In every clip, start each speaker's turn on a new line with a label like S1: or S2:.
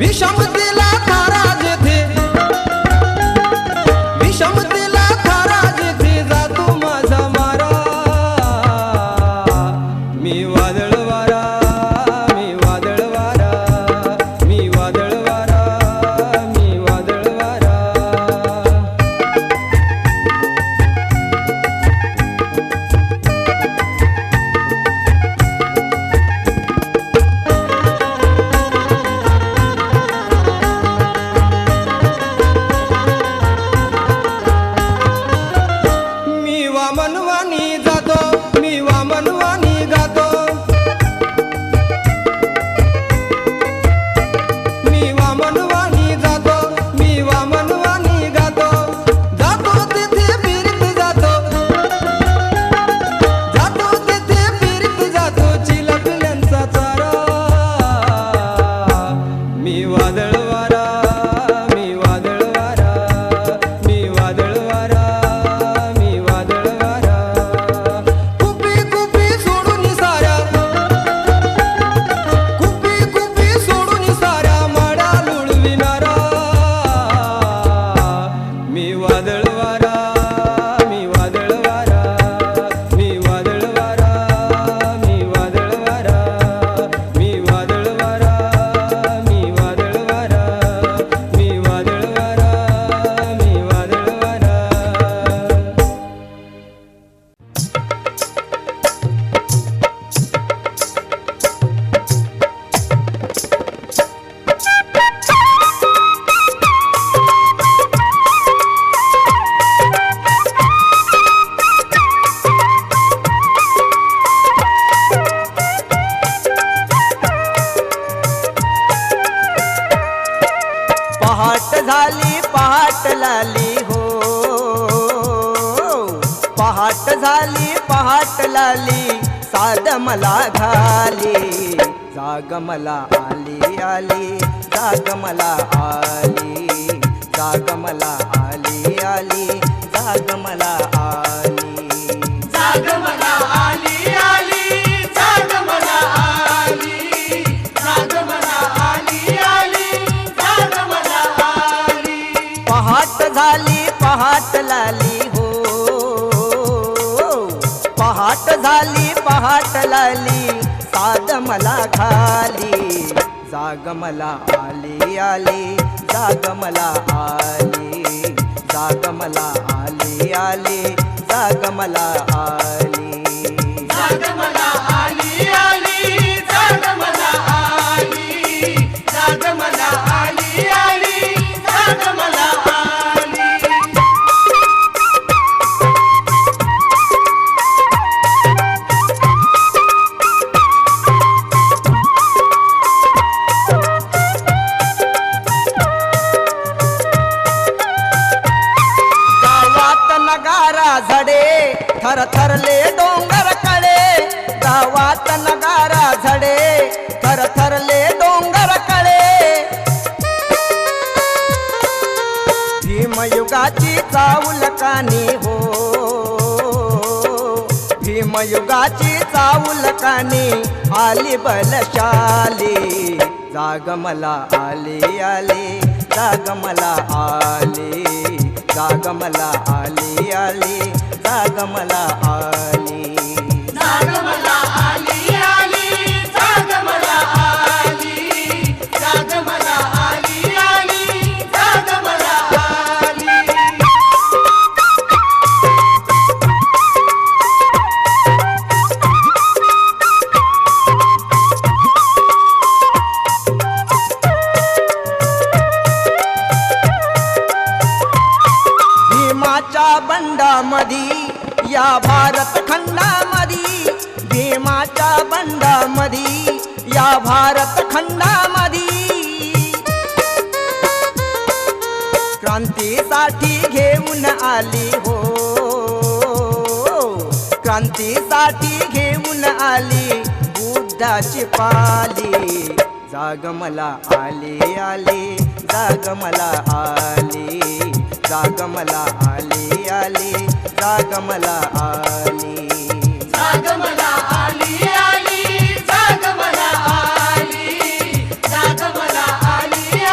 S1: विषमतेला थारा जेथे विषमतेला थारा जेथे जातो माझा मारा मी वादळ वारा मी वादळ वारा मी वादळ वारा मी वादळ वारा वामनवाणी जातो मी वामनवाणी गातो मी वामनवाणी जातो मी वामनवाणी गातो जातो तेथे फिरत जातो जातो तेथे फिरत जातो चिलकल्यांचा चारा मी वादळ वारा मी वादळ वारा मी वादळ वारा
S2: पहाट झाली पहाट लाली हो पहाट झाली पहाट लाली साद मला घाली जाग मला आली आली जाग मला आली जाग मला आली आली जाग मला आली
S3: जाग मला आली आली जाग मला आली जाग मला आली आली जाग मला आली
S2: पहाट झाली पहाट लाली हो पहाट झाली पहाट लाली साद मला घाली जाग मला आली आली जाग मला आली जाग मला आली आली जाग मला आली
S3: जाग मला आली आली जाग मला आली जाग मला आली आली जाग मला आली
S2: गावात नगारा झडे थरथरले डोंगर कळे गावात नगारा झडे थरथरले डोंगर कळे भीमयुगाची चाऊल कानी हो भीमयुगाची चाऊल कानी आली बलशाली जाग मला आली आली जाग मला आली जाग मला आली आली जाग मला आली
S3: जाग मला आली आली जाग मला आली जाग मला आली आली जाग मला आली
S2: भीमाच्या बंडामधी या भारत खंडामधी भीमाच्या बंडामधी या भारत खंडामधी क्रांतीसाठी घेऊन आली हो क्रांतीसाठी घेऊन आली बुद्धाची पाली जाग मला आली आली जाग मला आली जाग मला आली आली जाग मला आली
S3: जाग मला आली आली जाग मला आली जाग मला आली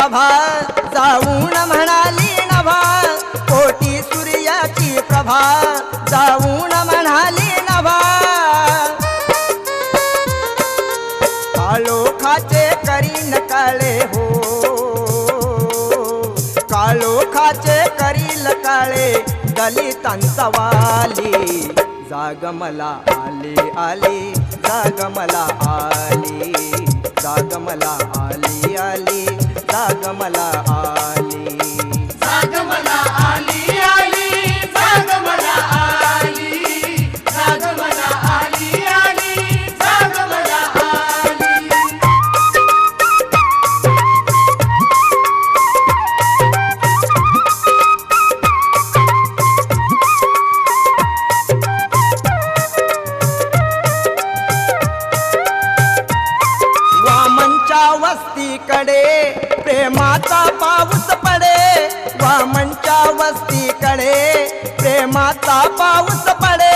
S2: प्रभा जाऊन म्हणाली नभा कोटी सूर्याची प्रभा जाऊन म्हणाली नभा काळोखाचे करीन काळे हो काळोखाचे करील काळे दलितांचा वाली जाग मला आली आली जाग मला आली जाग मला आली आली जाग मला आली
S3: जाग मला आली आली जाग मला आली जाग मला आली आली जाग मला आली
S2: वामनच्या वस्तीकडे प्रेमाचा पाऊस पडे वामनच्या वस्तीकडे प्रेमाचा पाऊस पडे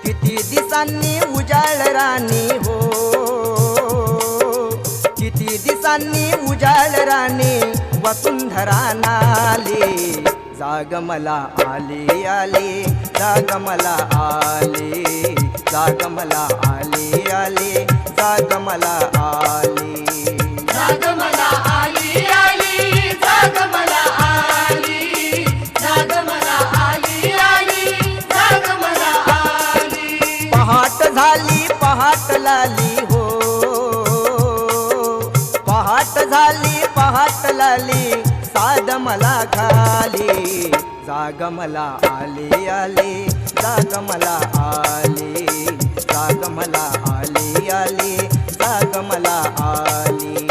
S2: किती दिसांनी उजाळ राणी हो किती दिसांनी उजाळ राणी वसुंधरा नाली जाग मला आली आली जाग मला आली जाग मला आली आली जाग मला आली
S3: जाग मला आली आली जाग मला आली जाग मला आली आली जाग मला आली
S2: पहाट झाली पहाट लाली हो पहाट झाली पहाट लाली साद मला खाली जाग मला आली आली जाग मला आली जाग मला आली आली जाग मला आली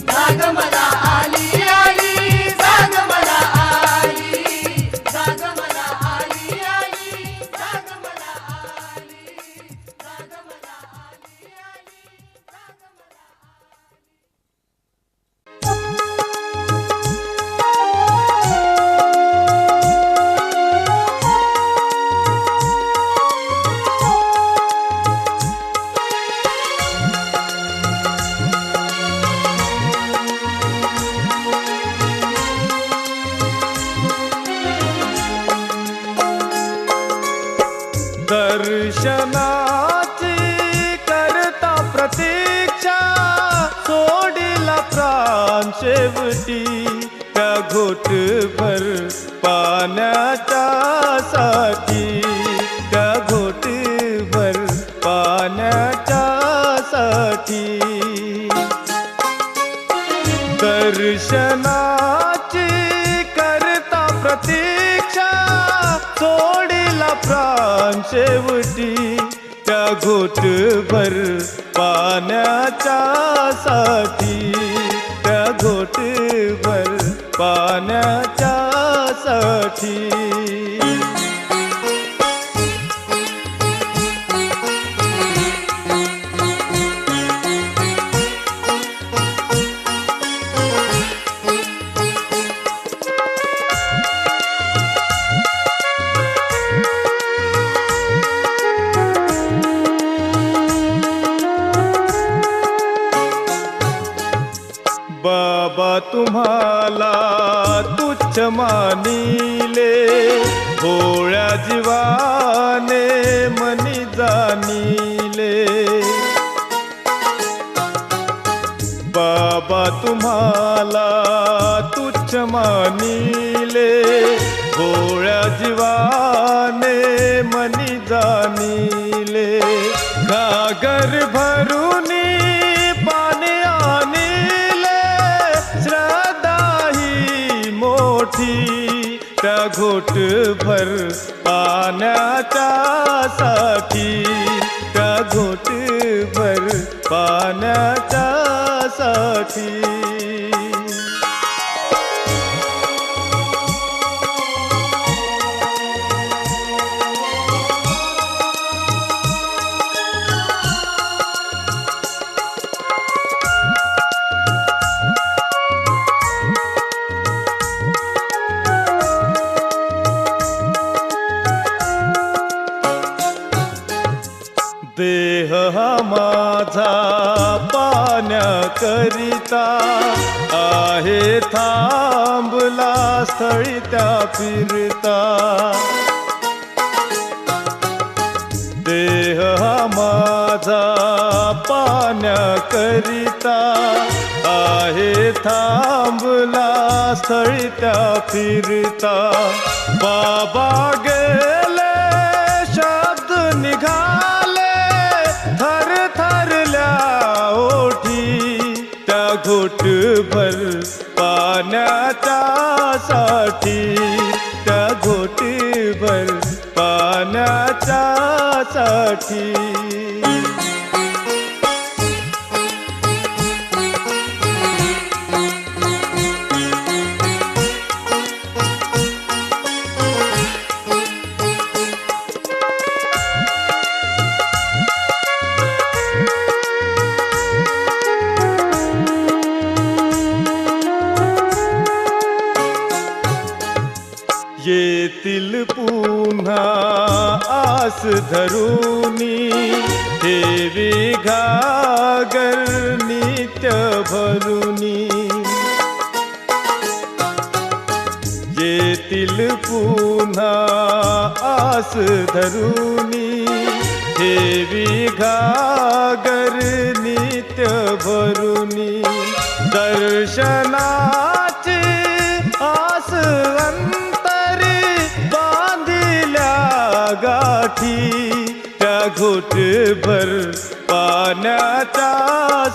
S3: जाग मला आली आली जाग मला आली जाग मला आली आली जाग मला आली जाग मला आली आली जाग मला
S4: दर्शनाची करता प्रतीक्षा सोडिला प्राण शेवटी त्या घोटभर पाण्याच्या साठी त्या घोटभर पाण्याच्या साठी दर्शनाची करता प्रतीक्षा सोडिला प्राण शेवटी त्या घोटभर पाण्याच्या साठी त्या घोटभर पाण्याच्या साठी बाबा तुम्हाला तुच्छ मानिले भोळ्या जीवाने मनी जानिले बाबा तुम्हाला तुच्छ मानिले भोळ्या जीवाने मनी जानिले घागर भरूनी पाणी आणिले श्रद्धा ही मोठी त्या घोटभर पाण्याच्या साठी त्या घोटभर पाण्याच्या साठी देह हा माझा पाय पाण्याकरिता आहे थांबला स्थळी त्या फिरता देह हा माझा पाण्याकरिता आहे थांबला स्थळी त्या फिरता बाबा गेले शब्द निघाले थर थरल्या ओठी त्या घोटभर पाण्याच्या साठी त्या घोटभर पाण्याच्या साठी येतील पुन्हा आस धरुनी ठेवी घागर नित्य भरुनी येतील पुन्हा आस धरुनी ठेवी घागर नित्य भरुनी दर्शनाची आस गाठी त्या घोटभर पाण्याच्या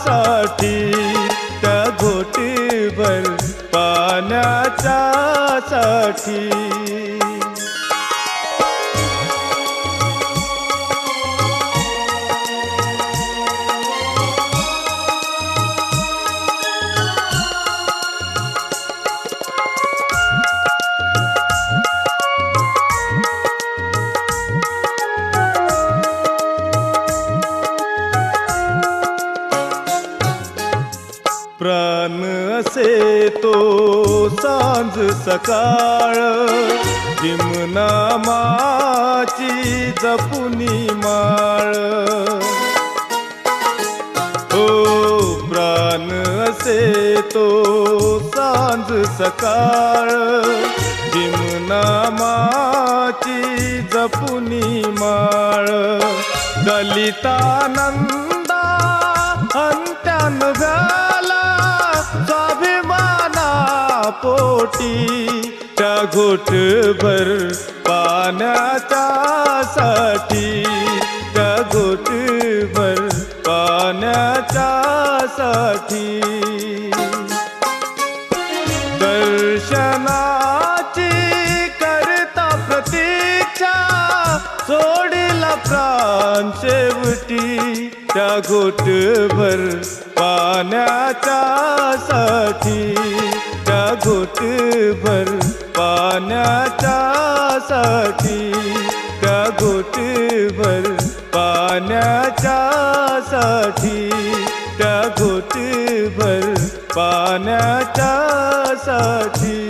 S4: साठी त्या घोटभर पाण्याच्या साठी प्राण असे तो सांज सकाळ नामाची जपुनी माळ हो प्राण असे तो सांज सकाळ नामाची जपुनी माळ दलितानंदा अंत्यान स्वाभिमाना पोटी त्या घोटभर पाण्याच्या साठी त्या घोटभर पाण्याच्या साठी दर्शनाची करता प्रतीक्षा सोडिला प्राण शेवटी त्या घोटभर पाण्याच्या साठी त्या घोटभर पाण्याच्या साठी त्या घोटभर पाण्याच्या साठी त्या घोटभर पाण्याच्या साठी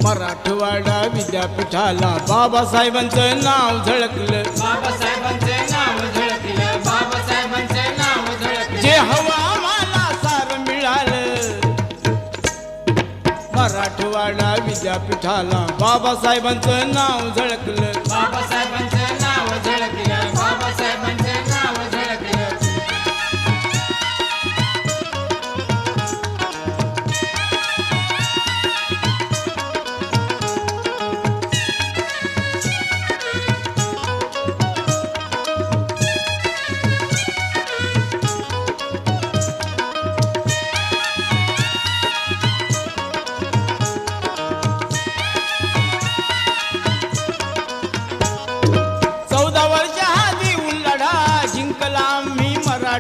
S1: मराठवाडा विद्यापीठाला बाबासाहेबांचं नाव झळकलं जे हवा आम्हाला सार मिळालं मराठवाडा विद्यापीठाला बाबासाहेबांचं नाव झळकलं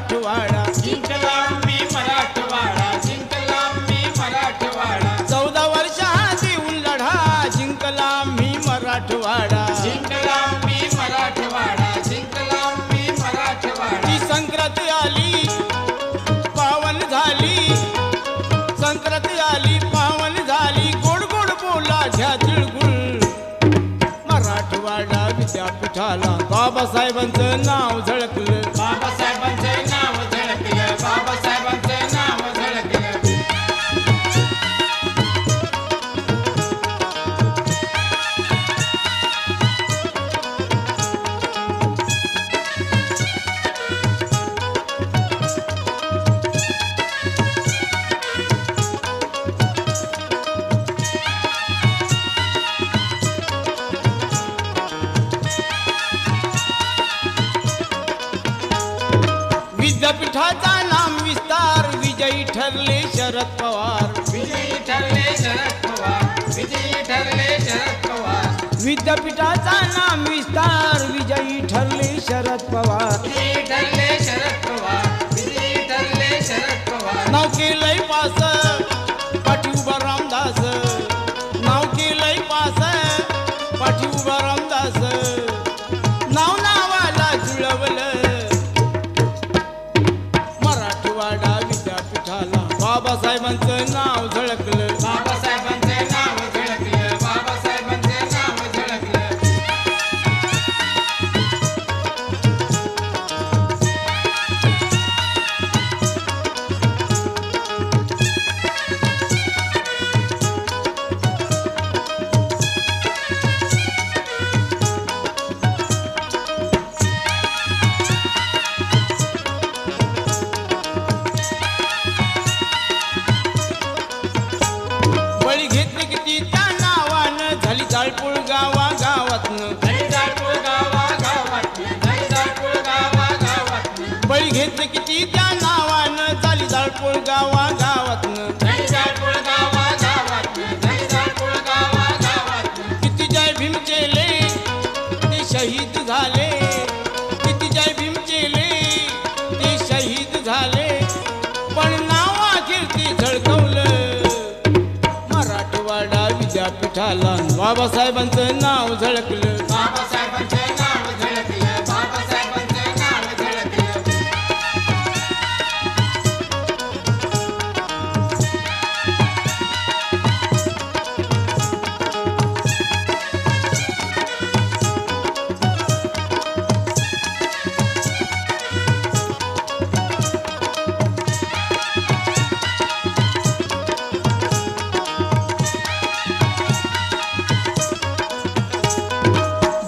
S5: मराठवाडा
S3: जिंकला मी मराठवाडा जिंकला मी मराठवाडा
S5: 14 वर्षात येऊन लढा जिंकला मी मराठवाडा
S3: जिंकला मी मराठवाडा जिंकला मी मराठवाडा
S5: ती संक्रांत आली पावन झाली संक्रांत आली पावन झाली गोड गोड बोला घ्या तिळगुळ मराठवाडा विद्यापीठाला बाबासाहेबांचं नाव झळकलं
S3: बाबासाहेबांचं नाव झळकलं बाबासाहेबांचं नाव झळकलं
S5: विद्यापीठाचा नाम विस्तार विजयी ठरले शरद पवार
S3: विजयी ठरले शरद पवार विजयी ठरले शरद पवार
S5: विद्यापीठाचा नाम विस्तार विजयी ठरले शरद पवार
S3: विजयी ठरले शरद पवार विजयी ठरले शरद पवार
S5: नाव केलंय पास पाठी उभा रामदास नाव केलंय पास पाठी उभा रामदास नाव नावाला जुळवलं मराठवाडा विद्यापीठाला बाबासाहेबांचं नाव झळकलं
S3: बाबासाहेबांचं नाव झळकलं बाबासाहेबांचं नाव झळकलं
S5: बळी घेतली किती त्या नावानं झाली जाळपोळ गावागावातनं
S3: दहीजापूर गावागावातनं दहीजापूर गावागावातनं
S5: बळी घेतली किती त्या नावानं झाली जाळपोळ गावागावातनं
S3: दहीजापूर गावागावातनं दहीजापूर गावागावातनं
S5: किती जय भीम केले ते शहीद झाले किती जय भीम केले ते शहीद झाले पण नाव अखेर ते झळकवलं मराठवाडा विद्यापीठाला बाबासाहेबांचं नाव झळकलं
S3: बाबासाहेबांचं नाव झळकलं बाबासाहेबांचं नाव झळकलं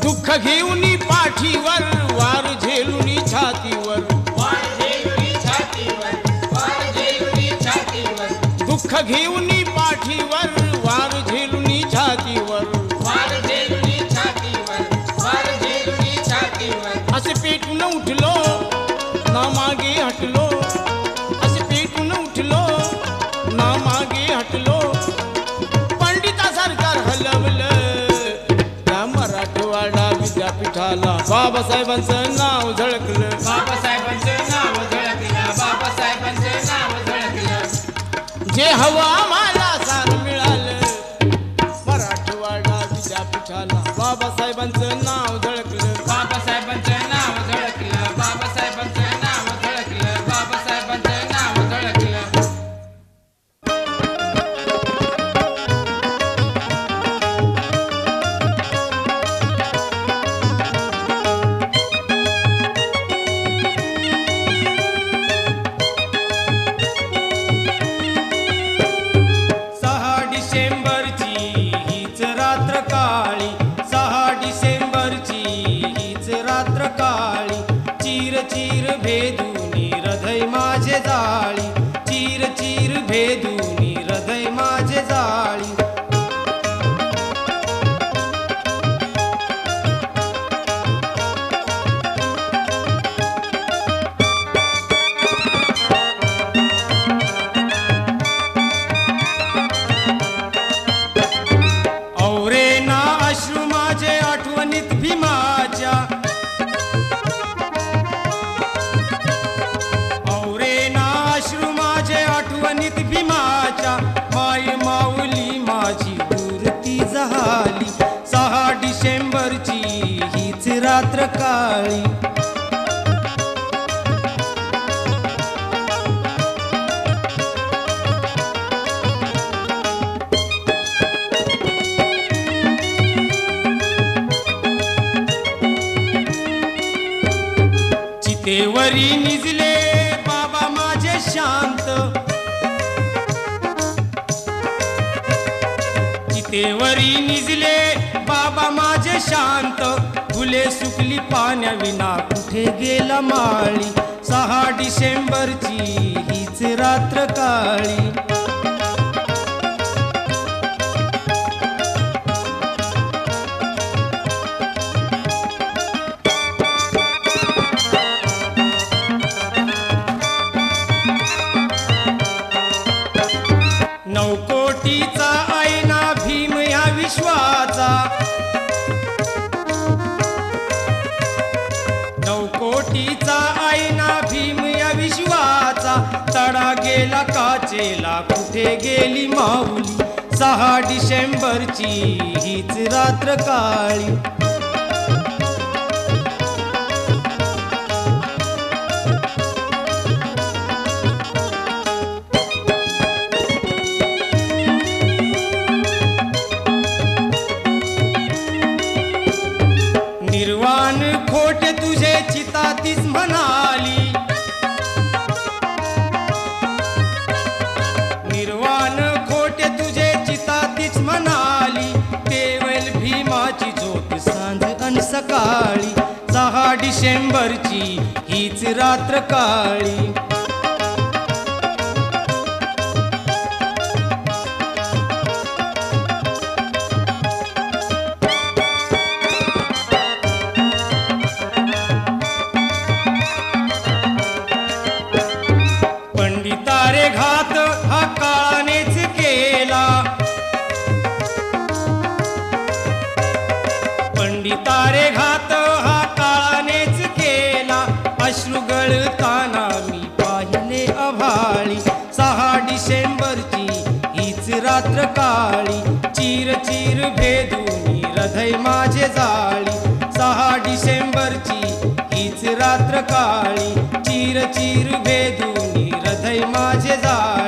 S5: दुःख घेऊन पाठीवर वार झेलून छातीवर
S3: वार झेलुनी छातीवर वार झेलुनी छातीवर
S5: दुःख घेऊन पाठीवर वार झेलून छातीवर
S3: वार झेलुनी छातीवर वार झेलुनी छातीवर
S5: असे पेटून उठलो ना मागे हटलो असे पेटून उठलो ना मागे हटलो पंडिता सरकार हलवलं त्या मराठवाडा विद्यापीठाला बाबासाहेबांचं नाव झळकलं
S3: बाबासाहेबांचं नाव झळकलं बाबासाहेबांचं नाव झळकलं
S5: जे हवं आम्हाला सार मिळालं मराठवाडा विद्यापीठाला बाबासाहेबांचं नाव झळकलं
S3: बाबासाहेबांचं नाव झळकलं बाबासाहेबांचं नाव झळकलं बाबासाहेबांचं नाव झळकलं
S5: रात्र काळी. चितेवरी निजले बाबा माझे शांत, चितेवरी निजले बाबा माझे शांत. फुले सुकली पाण्याविना कुठे गेला माळी. 6 डिसेंबरची हीच रात्र काळी. नवकोटीचा आईना भीम या विश्वाचा, नवकोटीचा आईना भीम या विश्वाचा. तडा गेला काचेला कुठे गेली माऊली. 6 डिसेंबरची हीच रात्र काळी. निर्वाण खोटे तुझे चिता तीच म्हणाली. निर्वाण खोटे तुझे चिता तीच म्हणाली. केवळ भीमाची ज्योत सांज अन सकाळी. 6 डिसेंबरची हीच रात्र काळी. पंडितारे घात हा काळानेच केला. पंडितारे घात हा काळानेच केला. अश्रू गळताना मी पाहिले अभाळी. 6 डिसेंबरची हीच रात्र काळी. चीर चीर भेदूनी हृदय माझे जाळी. 6 डिसेंबरची हीच रात्र काळी. चीर चीर भेदूनी हृदय माझे जाळी.